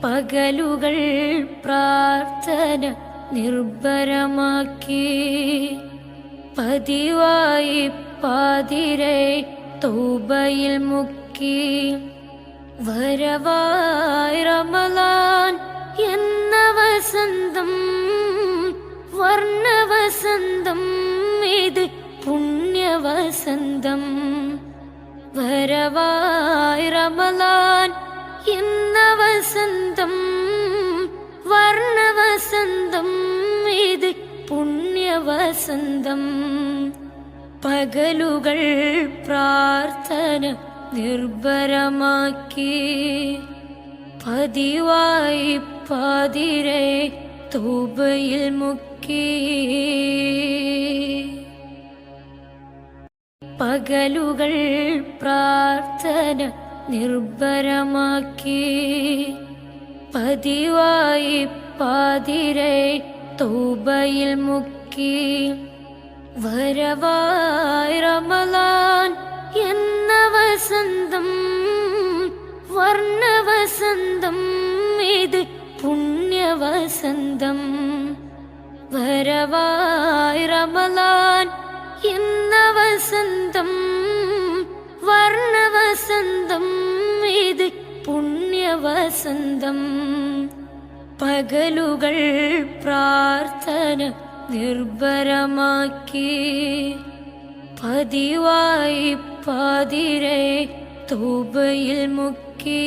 പകലുകൾ പ്രാർത്ഥന നിർഭരമാക്കി പതിവായി പാതിരെ തൗബയിൽ മുക്കി വരവായി റമളാൻ എന്ന വസന്തം വർണ്ണവസന്തം ഇത് പുണ്യവസന്തം വരവായി റമളാൻ എന്ന വസന്തം വർണ്ണവസന്തം ഇത് പുണ്യവസന്തം പകലുകൾ പ്രാർത്ഥന നിർഭരമാക്കി പതിവായി പാതിരെ തൗബയിൽ മുക്കി പകലുകൾ പ്രാർത്ഥന നിർഭരമാക്കി പതിവായി പാതിരെ തൗബയിൽ മുക്കി വരവായി റമളാൻ എന്ന വസന്തം വർണ്ണവസന്തം ഇത് പുണ്യവസന്തം വരവായി റമളാൻ എന്ന വസന്തം വർണ്ണവസന്തം ഇത് പുണ്യവസന്തം പകലുകൾ പ്രാർത്ഥന നിർഭരമാക്കി പതിവായി പാതിരെ തൗബയിൽ മുക്കി